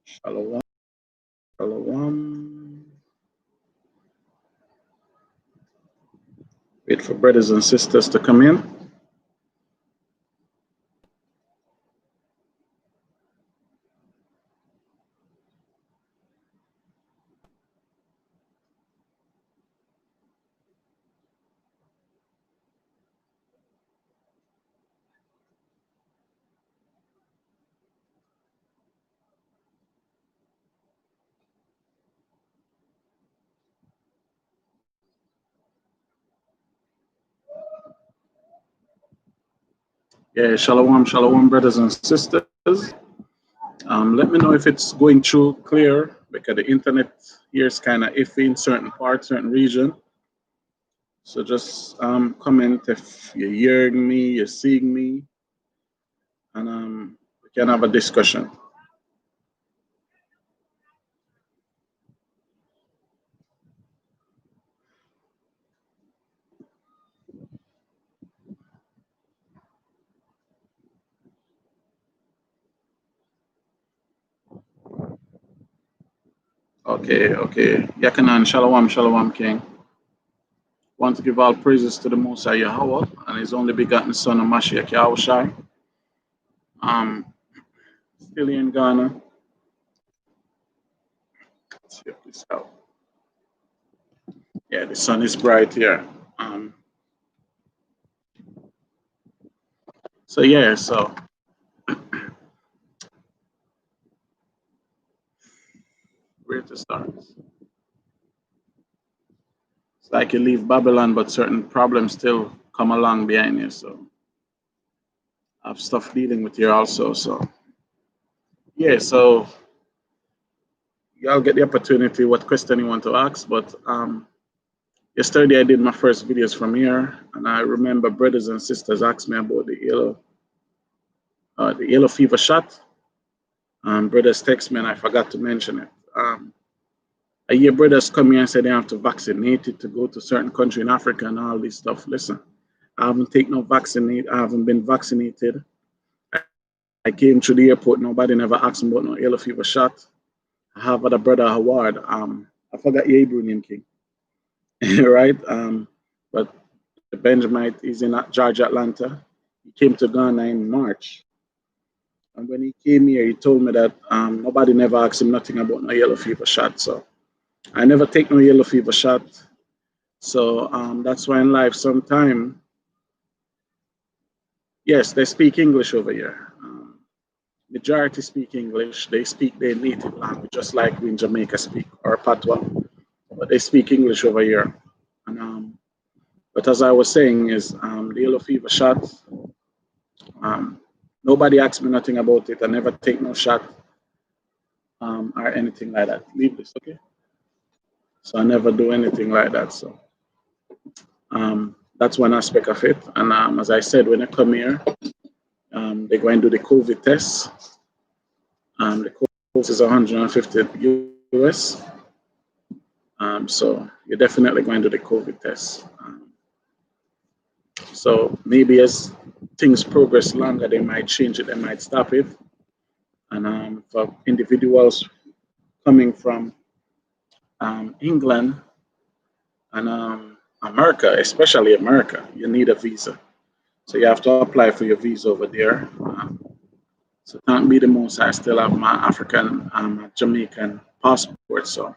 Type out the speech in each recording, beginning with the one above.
Shalom. Shalom. Wait for brothers and sisters to come in. Yeah, shalom, shalom, brothers and sisters. Let me know if it's going through clear, because the internet here is kind of iffy in certain parts, certain region. So just comment if you're hearing me, you're seeing me, and we can have a discussion. Okay. Yakanan, shalom, shalom, king. Want to give all praises to the Most High YAHAWAH and His only begotten Son of Mashiach Yahushai. Still in Ghana. Let's check this out. Yeah, the sun is bright here. So where to start? It's like you leave Babylon, but certain problems still come along behind you. So I have stuff dealing with here also. So yeah, so y'all get the opportunity what question you want to ask. But yesterday I did my first videos from here, and I remember brothers and sisters asked me about the yellow fever shot. Brothers text me and I forgot to mention it. I hear brothers come here and say they have to vaccinate it to go to certain country in Africa and all this stuff. Listen, I haven't taken no vaccinate. I haven't been vaccinated. I came through the airport. Nobody never asked me about no yellow fever shot. I have other brother Howard. I forgot your Hebrew name, King. Right? But the Benjamite is in Georgia, Atlanta. He came to Ghana in March. And when he came here, he told me that nobody never asked him nothing about no yellow fever shot. So I never take no yellow fever shot. So that's why in life sometime, yes, they speak English over here. Majority speak English. They speak their native language, just like we in Jamaica speak, or Patois. But they speak English over here. And but as I was saying, is the yellow fever shot. Nobody asked me nothing about it. I never take no shot or anything like that. Leave this, okay? So I never do anything like that. So that's one aspect of it. And as I said, when I come here, they go and do the COVID test. The cost is 150 US. So you're definitely going to do the COVID test. So maybe as things progress longer, they might change it, they might stop it. And for individuals coming from England and America, especially America, you need a visa. So you have to apply for your visa over there. So thank be the most, I still have my African, Jamaican passport. So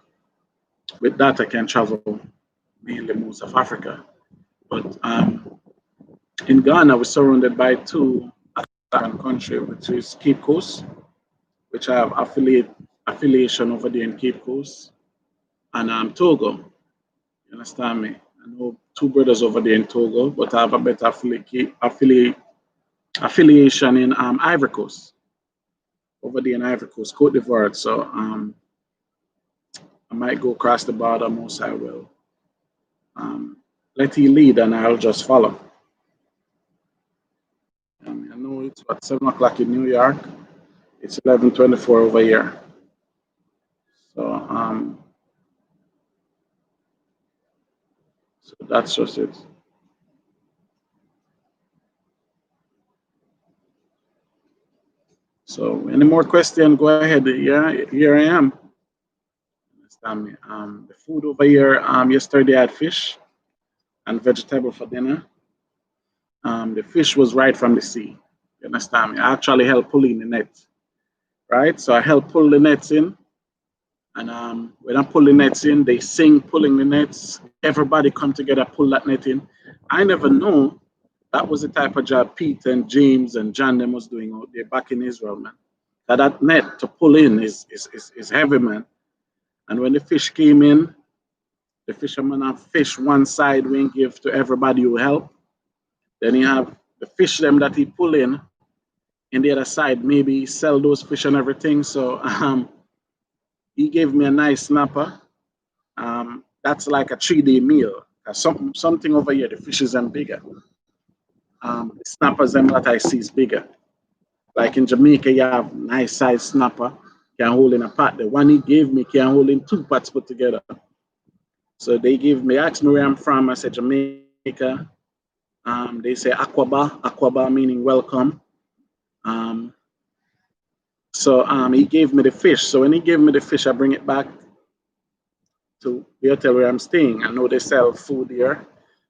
with that, I can travel mainly most of Africa. But in Ghana, we're surrounded by two African countries, which is Cape Coast, which I have affiliation over there in Cape Coast, and Togo. You understand me? I know two brothers over there in Togo, but I have a better affiliation in Ivory Coast, over there in Ivory Coast, Cote d'Ivoire. So I might go across the border, most I will. Let he lead and I'll just follow. I know it's at 7 o'clock in New York. It's 11:24 over here. So that's just it. So any more question, go ahead. Yeah, here I am. Understand me? The food over here, yesterday I had fish and vegetable for dinner. The fish was right from the sea. You understand me? I actually helped pulling the net, right? So I helped pull the nets in. And when I pull the nets in, they sing pulling the nets. Everybody come together, pull that net in. I never know that was the type of job Pete and James and John them was doing out there back in Israel, man. That net to pull in is heavy, man. And when the fish came in, the fisherman have fish one side we give to everybody who help. Then you have the fish them that he pull in the other side, maybe sell those fish and everything. So he gave me a nice snapper. That's like a 3-day meal. Something over here, the fishes are bigger. The snappers them that I see is bigger. Like in Jamaica, you have nice size snapper, can hold in a pot. The one he gave me can hold in 2 pots put together. So they give me, asked me where I'm from. I said Jamaica. They say Aquaba meaning welcome. So he gave me the fish. So when he gave me the fish, I bring it back to the hotel where I'm staying. I know they sell food here.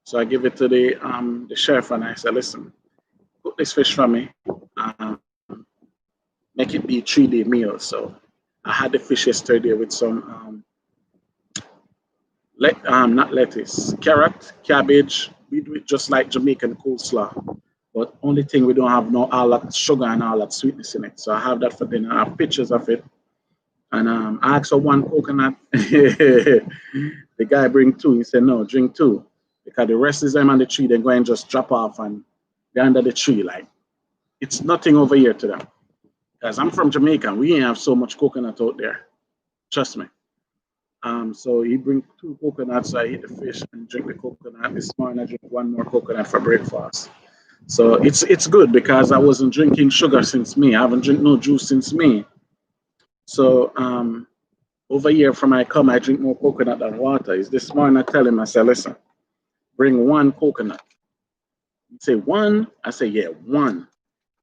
So I give it to the chef and I said, listen, cook this fish for me. Make it be a 3-day meal. So I had the fish yesterday with some not lettuce, carrot, cabbage. We do it just like Jamaican coleslaw. But only thing we don't have no all that sugar and all that sweetness in it. So I have that for dinner. I have pictures of it. And I asked for 1 coconut. The guy bring 2. He said, no, drink 2. Because the rest is them on the tree, they go and just drop off and they're under the tree. Like, it's nothing over here to them. Because I'm from Jamaica, we ain't have so much coconut out there. Trust me. So he bring 2 coconuts, so I eat the fish and drink the coconut. This morning I drink 1 more coconut for breakfast. So it's good because I wasn't drinking sugar since May. I haven't drink no juice since May. So over here from I come, I drink more coconut than water. Is this morning I tell him, I say, listen, bring 1 coconut. He say 1? I say, yeah, 1.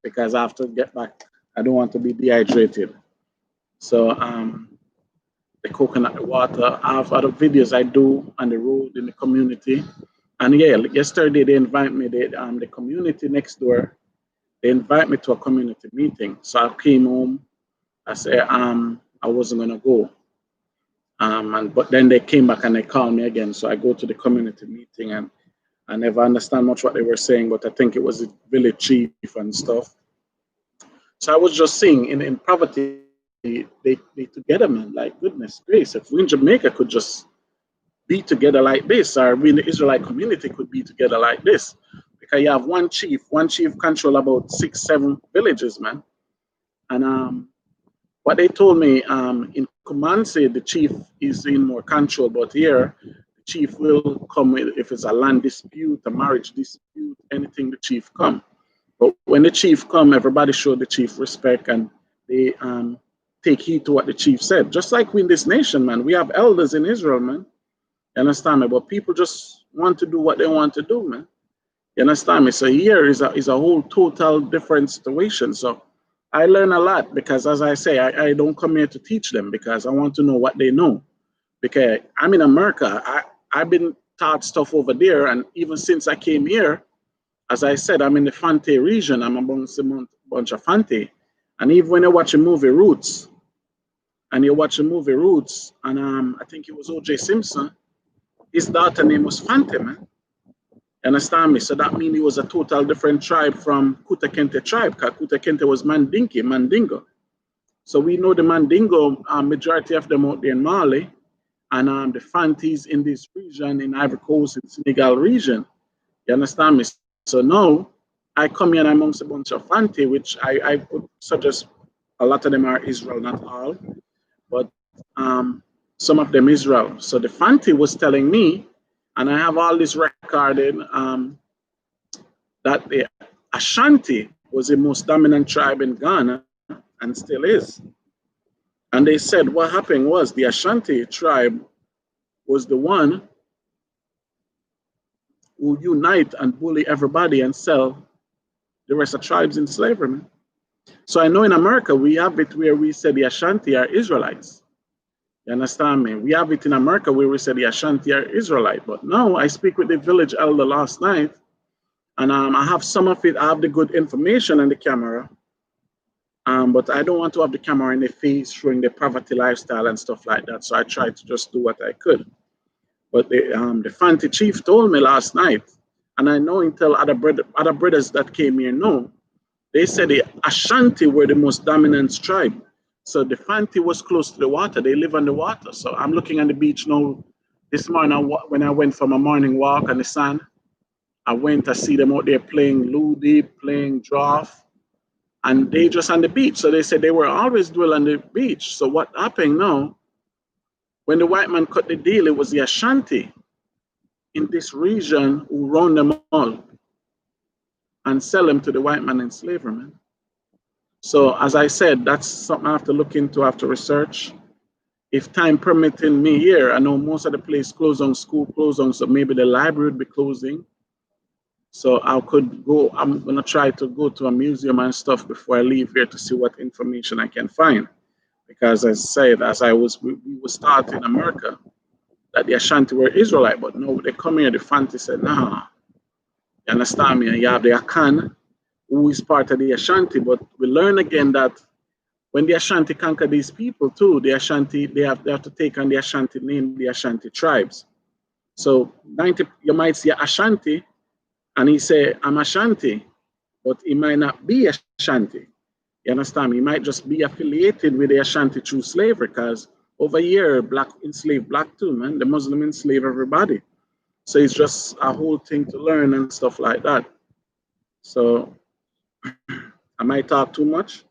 Because I have to get back. I don't want to be dehydrated. So the coconut, the water. I have other videos I do on the road in the community. And yeah, yesterday they invite me, the community next door, they invite me to a community meeting. So I came home, I said I wasn't gonna go. But then they came back and they called me again. So I go to the community meeting and I never understand much what they were saying, but I think it was the village chief and stuff. So I was just saying in poverty, they together, man, like goodness grace. If we in Jamaica could just be together like this, or we in the Israelite community could be together like this. Because you have one chief control about 6-7 villages, man. And what they told me in Kumasi, the chief is in more control, but here the chief will come with if it's a land dispute, a marriage dispute, anything the chief come. But when the chief come, everybody show the chief respect and they take heed to what the chief said. Just like we in this nation, man, we have elders in Israel, man. You understand me? But people just want to do what they want to do, man. You understand me? So here is a whole total different situation. So I learn a lot because, as I say, I don't come here to teach them because I want to know what they know. Because I'm in America. I've been taught stuff over there. And even since I came here, as I said, I'm in the Fante region. I'm amongst a bunch of Fante. And even when you watch a movie Roots, and I think it was O.J. Simpson, his daughter name was Fante, man. You understand me? So that means he was a total different tribe from Kuta Kente tribe, because Kuta Kente was Mandingo. So we know the Mandingo, majority of them out there in Mali, and the Fantes in this region, in Ivory Coast, in Senegal region. You understand me? So now I come here amongst a bunch of Fante, which I would suggest a lot of them are Israel, not all, but some of them Israel. So the Fante was telling me, and I have all this recorded, that the Ashanti was the most dominant tribe in Ghana and still is. And they said what happened was the Ashanti tribe was the one who unite and bully everybody and sell the rest of tribes in slavery. So I know in America we have it where we say the Ashanti are Israelites. You understand me? We have it in America where we say the Ashanti are Israelite. But now I speak with the village elder last night, and I have some of it. I have the good information on the camera, but I don't want to have the camera in the face showing the poverty lifestyle and stuff like that. So I tried to just do what I could. But the Fanti chief told me last night, and I know until other brothers that came here know, they said the Ashanti were the most dominant tribe. So the Fanti was close to the water. They live on the water. So I'm looking on the beach now. This morning, when I went for my morning walk on the sand, I went to see them out there playing ludi, playing draft, and they just on the beach. So they said they were always dwell on the beach. So what happened now, when the white man cut the deal, it was the Ashanti in this region who run them all and sell them to the white man in slavery, man. So as I said, that's something I have to look into, I have to research. If time permitting me here, I know most of the place closed on, school closed on, so maybe the library would be closing. So I could go, I'm gonna try to go to a museum and stuff before I leave here to see what information I can find. Because as I said, we was taught in America that the Ashanti were Israelite, but no, they come here, the Fanti said, nah, you understand me? And you have the Akan, who is part of the Ashanti, but we learn again that when the Ashanti conquer these people too, the Ashanti, they have to take on the Ashanti name, the Ashanti tribes. So 90, you might see Ashanti, and he say, I'm Ashanti, but he might not be Ashanti. You understand me? He might just be affiliated with the Ashanti through slavery, because over here, black enslaved black too, man. The Muslim enslave everybody. So it's just a whole thing to learn and stuff like that. So I might talk too much.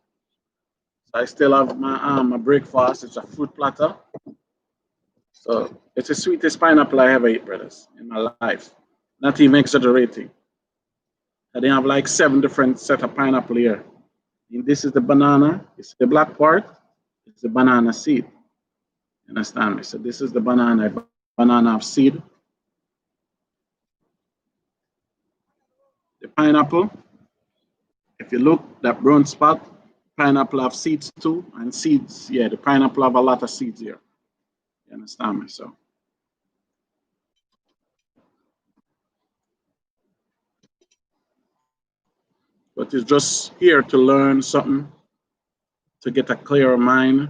I still have my breakfast. It's a fruit platter. So it's the sweetest pineapple I ever ate, brothers, in my life. Not even exaggerating. I didn't have like 7 different set of pineapple here. And this is the banana. It's the black part. It's the banana seed. You understand me? So this is the banana of seed. The pineapple. If you look, that brown spot, pineapple have seeds too, and seeds, yeah, the pineapple have a lot of seeds here. You understand me? So but it's just here to learn something, to get a clearer mind,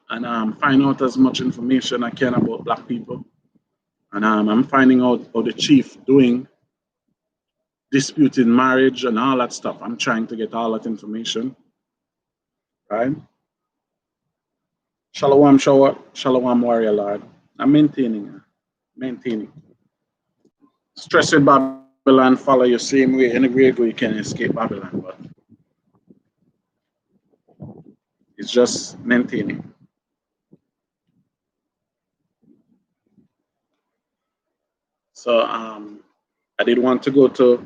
and find out as much information I can about black people. And I'm finding out how the chief doing disputed marriage and all that stuff. I'm trying to get all that information, right? Shalom, shalom, warrior lord. I'm maintaining. Stress with Babylon, follow your same way. Any way you can escape Babylon, but it's just maintaining. So I did want to go to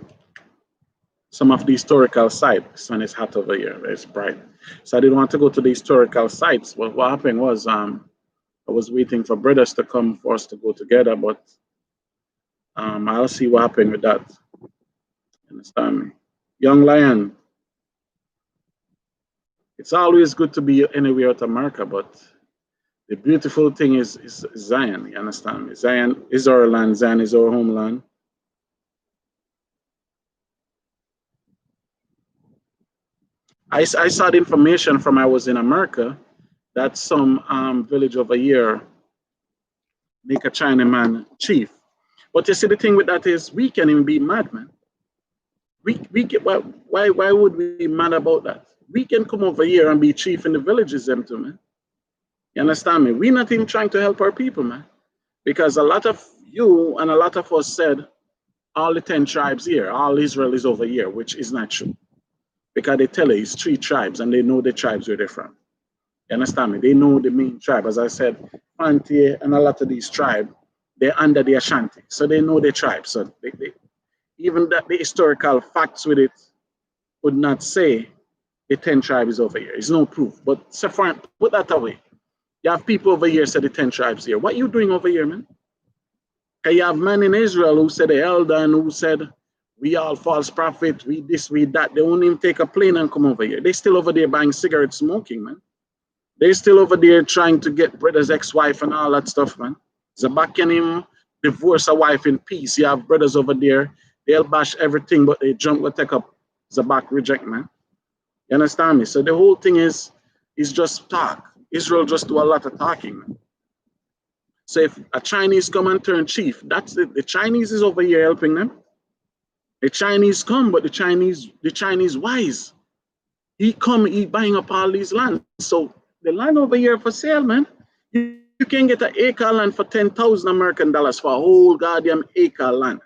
some of the historical sites. The sun is hot over here, it's bright. So I did want to go to the historical sites. But what happened was I was waiting for brothers to come for us to go together, but I'll see what happened with that. Understand me? Young Lion, it's always good to be anywhere out America, but the beautiful thing is Zion, you understand me? Zion is our land, Zion is our homeland. I saw the information from I was in America that some village over here make a Chinaman chief. But you see, the thing with that is we can even be mad, man. We get, why would we be mad about that? We can come over here and be chief in the villages, them too, man. You understand me? We're not even trying to help our people, man. Because a lot of you and a lot of us said all the 10 tribes here, all Israel is over here, which is not true. Because they tell you it's 3 tribes and they know the tribes where they're from. You understand me? They know the main tribe. As I said, Fanti and a lot of these tribes, they're under the Ashanti. So they know the tribe. So even that the historical facts with it would not say the 10 tribes over here. There's no proof. But Sephron, put that away. You have people over here say the 10 tribes here. What are you doing over here, man? You have men in Israel who said the elder and who said We all false prophets, we this, we that. They won't even take a plane and come over here. They still over there buying cigarettes, smoking, man. They still over there trying to get brother's ex-wife and all that stuff, man. Zabak can him divorce a wife in peace. You have brothers over there, they'll bash everything, but they jump will take up Zabak reject, man. You understand me? So the whole thing is just talk. Israel just do a lot of talking, man. So if a Chinese come and turn chief, that's it. The Chinese is over here helping them. The Chinese come, but the Chinese wise. He come, he buying up all these lands. So the land over here for sale, man. You can get an acre land for 10,000 American dollars for a whole goddamn acre land.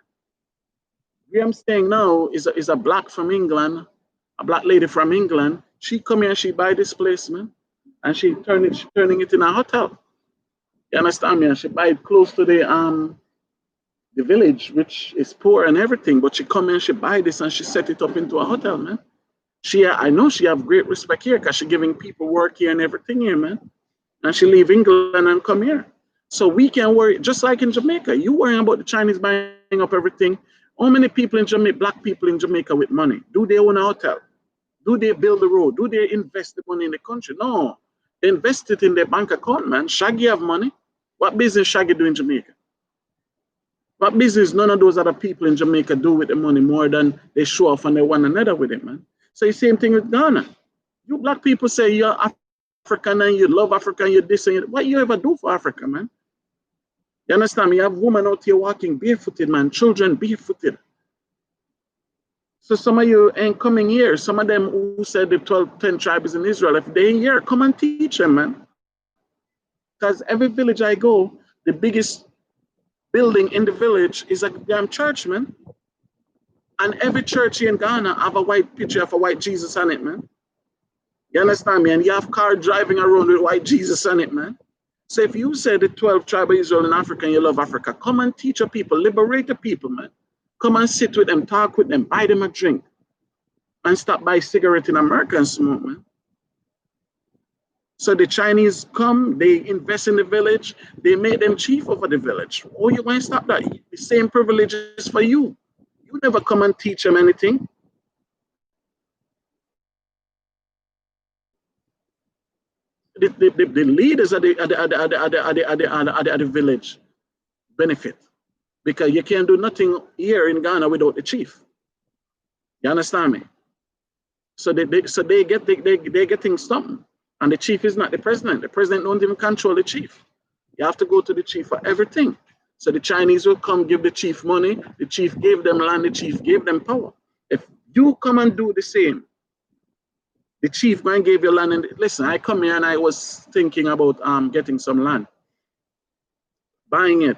Where I'm staying now is a black from England, a black lady from England. She come here, she buy this place, man, and she turning it in a hotel. You understand me? And she buy it close to the village, which is poor and everything. But she come here, she buy this, and she set it up into a hotel, man. I know she have great respect here because she giving people work here and everything here, man. And she leave England and come here. So we can worry, just like in Jamaica. You worrying about the Chinese buying up everything. How many people in Jamaica, black people in Jamaica with money? Do they own a hotel? Do they build the road? Do they invest the money in the country? No. They invest it in their bank account, man. Shaggy have money. What business Shaggy do in Jamaica? What business none of those other people in Jamaica do with the money more than they show off and they one another with it, man? So the same thing with Ghana. You black people say you're African and you love Africa and you're this and what you ever do for Africa, man? You understand me? You have women out here walking barefooted, man. Children barefooted. So some of you ain't coming here. Some of them who said the 10 tribes in Israel, if they ain't here, come and teach them, man. Because every village I go, the biggest building in the village is a damn church, man. And every church here in Ghana have a white picture of a white Jesus on it, man. You understand me? And you have cars driving around with white Jesus on it, man. So if you say the 12 tribes of Israel in Africa and you love Africa, come and teach your people, liberate the people, man. Come and sit with them, talk with them, buy them a drink. And stop buy cigarette in America and smoke, man. So the Chinese come, they invest in the village, they make them chief over the village. Oh, you want to stop that? The same privileges for you. You never come and teach them anything. The leaders of the village benefit because you can't do nothing here in Ghana without the chief. You understand me? So they get getting something, and the chief is not the president. The president don't even control the chief. You have to go to the chief for everything. So the Chinese will come give the chief money. The chief gave them land. The chief gave them power. If you come and do the same, the chief man gave you land. And listen, I come here and I was thinking about getting some land, buying it.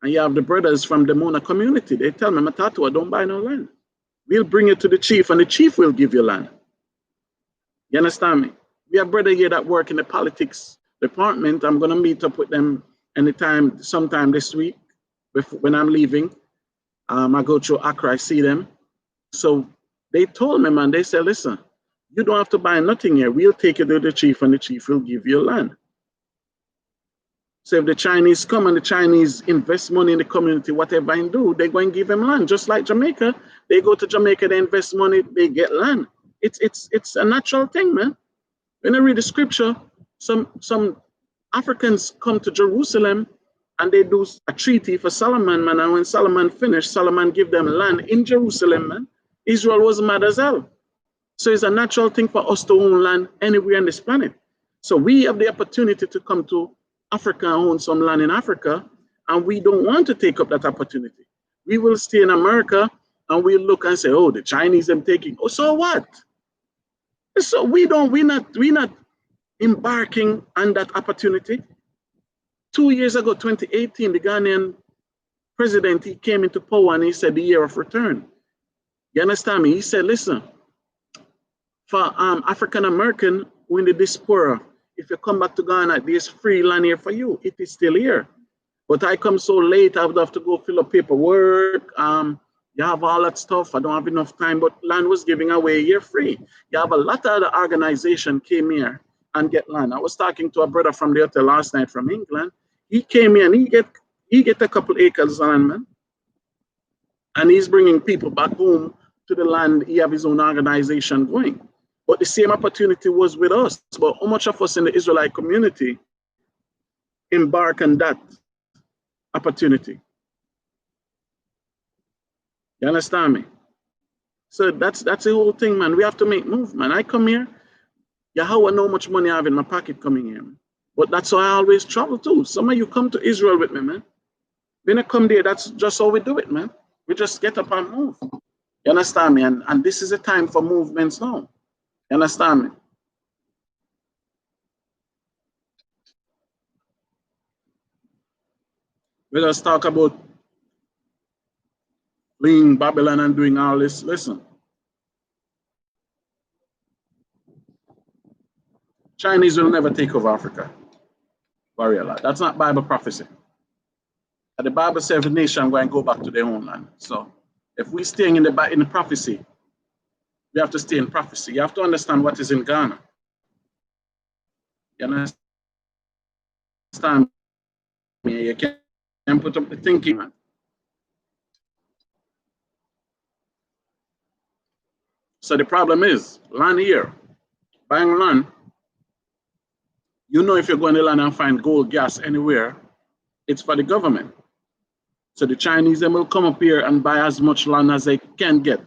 And you have the brothers from the Mona community. They tell me, Matatua, don't buy no land. We'll bring it to the chief and the chief will give you land. You understand me? We have brother here that work in the politics department. I'm going to meet up with them sometime this week when I'm leaving. I go to Accra, I see them. So they told me, man, they said, listen, you don't have to buy nothing here. We'll take it to the chief and the chief will give you land. So if the Chinese come and the Chinese invest money in the community, whatever they do, they're going to give them land. Just like Jamaica, they go to Jamaica, they invest money, they get land. It's a natural thing, man. When I read the scripture, some Africans come to Jerusalem and they do a treaty for Solomon, man. And when Solomon finished, Solomon give them land in Jerusalem, man. Israel was mad as hell. So it's a natural thing for us to own land anywhere on this planet. So we have the opportunity to come to Africa and own some land in Africa, and we don't want to take up that opportunity. We will stay in America and we'll look and say, oh, the Chinese are taking, oh, so what? So we're not embarking on that opportunity. 2 years ago, 2018, the Ghanaian president, he came into power and he said the year of return. You understand me? He said, listen, for African American who in the diaspora, if you come back to Ghana, there's free land here for you. It is still here. But I come so late, I would have to go fill up paperwork. You have all that stuff. I don't have enough time, but land was giving away here free. You have a lot of other organization came here and get land. I was talking to a brother from the hotel last night from England. He came here and he get a couple acres of land, man. And he's bringing people back home to the land. He have his own organization going. But the same opportunity was with us. But how much of us in the Israelite community embark on that opportunity? You understand me? So that's the whole thing, man. We have to make move, man. I come here, Yahawah know how much money I have in my pocket coming here, man. But that's how I always travel too. Some of you come to Israel with me, man. When I come there, that's just how we do it, man. We just get up and move. You understand me? And this is a time for movements now. You understand me? We just talk about fleeing Babylon and doing all this. Listen, Chinese will never take over Africa. Worry a lot. That's not Bible prophecy. The Bible says every nation going to go back to their own land. So if we're staying in the prophecy, we have to stay in prophecy. You have to understand what is in Ghana. You understand me? You can put up the thinking, man. So the problem is land here, buying land. You know, if you're going to land and find gold, gas anywhere, it's for the government. So the Chinese, they will come up here and buy as much land as they can get.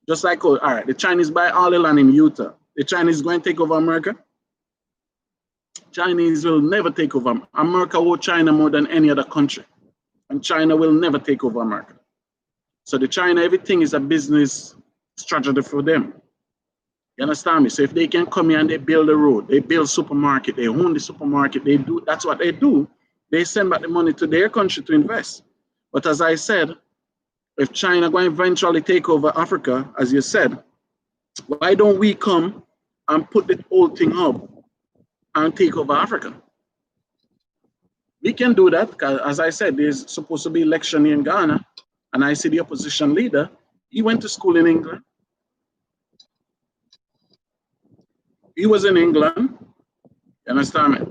Just like, all right, the Chinese buy all the land in Utah. The Chinese going to take over America? Chinese will never take over. America owes China more than any other country. And China will never take over America. So the China, everything is a business strategy for them. You understand me? So if they can come here and they build a road, they build supermarket, they own the supermarket, they do, that's what they do. They send back the money to their country to invest. But as I said, if China going to eventually take over Africa, as you said, why don't we come and put the whole thing up and take over Africa? We can do that because, as I said, there's supposed to be election in Ghana, and I see the opposition leader. He went to school in England. He was in England. You understand me?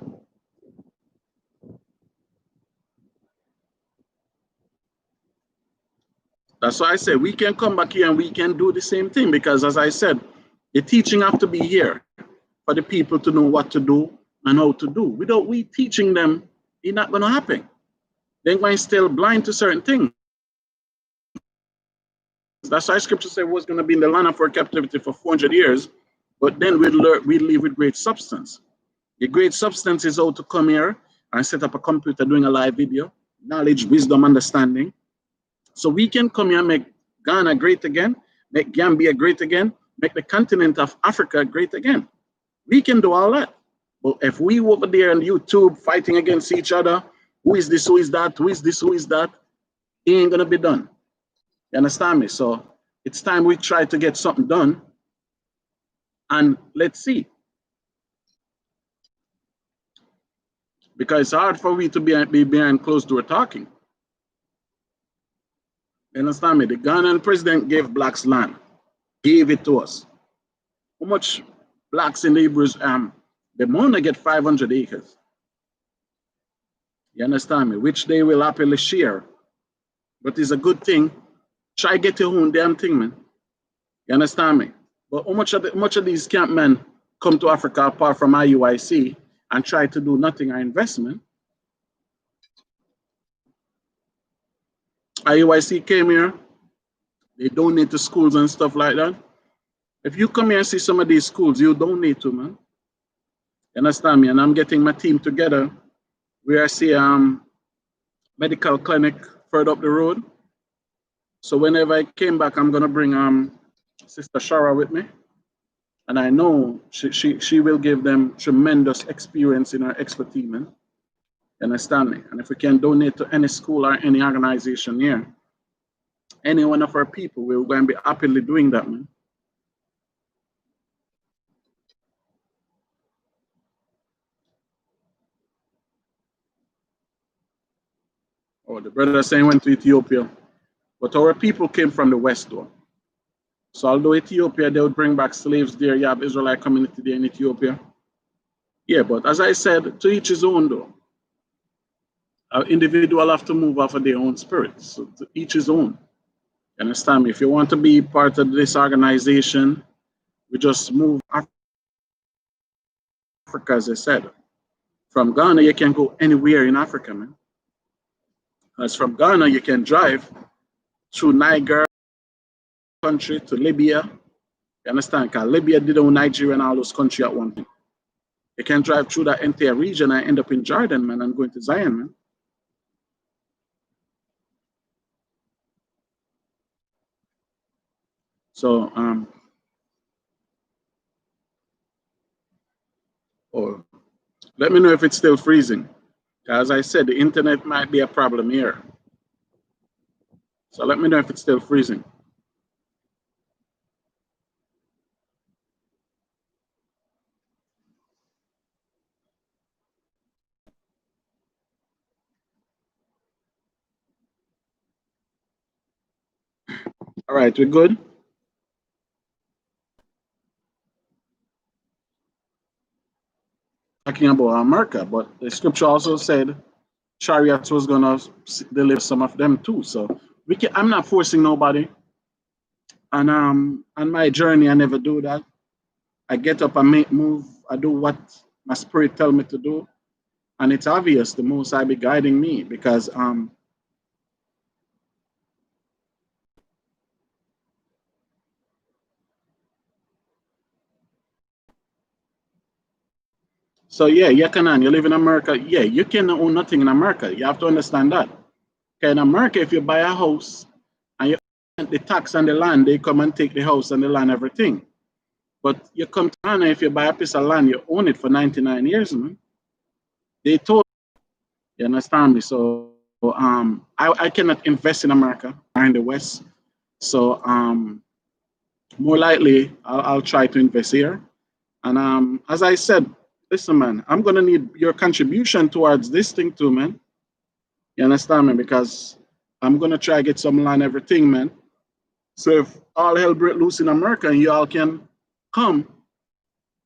That's why I say we can come back here and we can do the same thing because, as I said, the teaching have to be here for the people to know what to do and how to do. Without we teaching them, it's not going to happen. They're going still blind to certain things. That's why Scripture said was going to be in the land of our captivity for 400 years, but then we'd leave with great substance. The great substance is how to come here and set up a computer doing a live video, knowledge, wisdom, understanding. So we can come here and make Ghana great again, make Gambia great again, make the continent of Africa great again. We can do all that. But if we over there on YouTube fighting against each other, who is this, who is that, who is this, who is that, it ain't going to be done. You understand me? So it's time we try to get something done. And let's see. Because it's hard for we to be behind closed door talking. You understand me? The Ghanaian president gave blacks land, gave it to us. How much blacks in the Hebrews, they want to get 500 acres. You understand me? Which they will happily share. But it's a good thing. Try get your own damn thing, man. You understand me? But how much of these camp men come to Africa apart from IUIC and try to do nothing or investment? IUIC came here. They donate to schools and stuff like that. If you come here and see some of these schools, you donate to, man. You understand me? And I'm getting my team together. We are seeing medical clinic further up the road. So whenever I came back, I'm gonna bring Sister Shara with me. And I know she will give them tremendous experience in her expertise, man. You understand me? And if we can donate to any school or any organization here, any one of our people, we're going to be happily doing that, man. Oh, the brother saying went to Ethiopia. But our people came from the west, though. So although Ethiopia, they would bring back slaves there, you have Israelite community there in Ethiopia. Yeah, but as I said, to each his own, though. An individual have to move off of their own spirit. So to each his own. You understand me? If you want to be part of this organization, we just move Africa, as I said. From Ghana, you can go anywhere in Africa, man. As from Ghana, you can drive through Niger country to Libya. You understand? Because Libya did own Nigeria and all those countries at one time. You can drive through that entire region and end up in Jordan, man, and going to Zion, man. So, oh, let me know if it's still freezing. As I said, the internet might be a problem here. So let me know if it's still freezing. All right, we're good. Talking about America, but the scripture also said chariots was gonna deliver some of them too. So I'm not forcing nobody. And on my journey, I never do that. I get up, I make move, I do what my spirit tell me to do, and it's obvious the Most High be guiding me because so yeah, Yakanan, you live in America. Yeah, you can own nothing in America. You have to understand that. Okay, in America, if you buy a house and you the tax on the land, they come and take the house and the land, everything. But you come to Ghana, if you buy a piece of land, you own it for 99 years, man. They told you understand me. So I cannot invest in America or in the West. So more likely I'll try to invest here. And as I said, listen, man, I'm gonna need your contribution towards this thing too, man. You understand me? Because I'm gonna try to get some land, everything, man. So if all hell break loose in America and you all can come,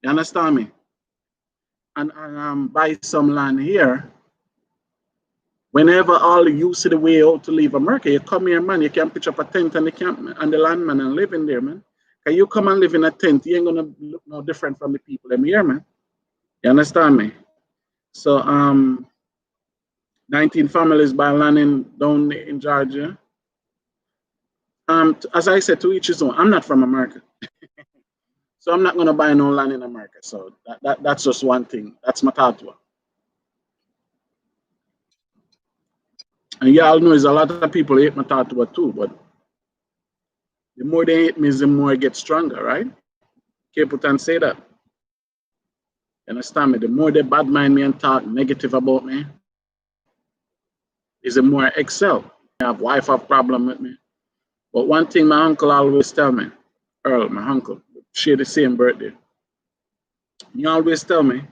you understand me? And buy some land here. Whenever all you see the way out to leave America, you come here, man. You can pitch up a tent on the camp and the land, man, and live in there, man. Can you come and live in a tent? You ain't gonna look no different from the people in here, man. You understand me? So 19 families by land down in Georgia. As I said, to each his own. I'm not from America, so I'm not gonna buy no land in America. So that's just one thing. That's my thought. And y'all know there's a lot of people hate my thought too, but the more they hate me, the more I get stronger, right? Caputan say that. You understand me? The more they bad mind me and talk negative about me, is the more I excel. I have wife have problem with me. But one thing my uncle always tell me, Earl, my uncle, share the same birthday. He always tell me,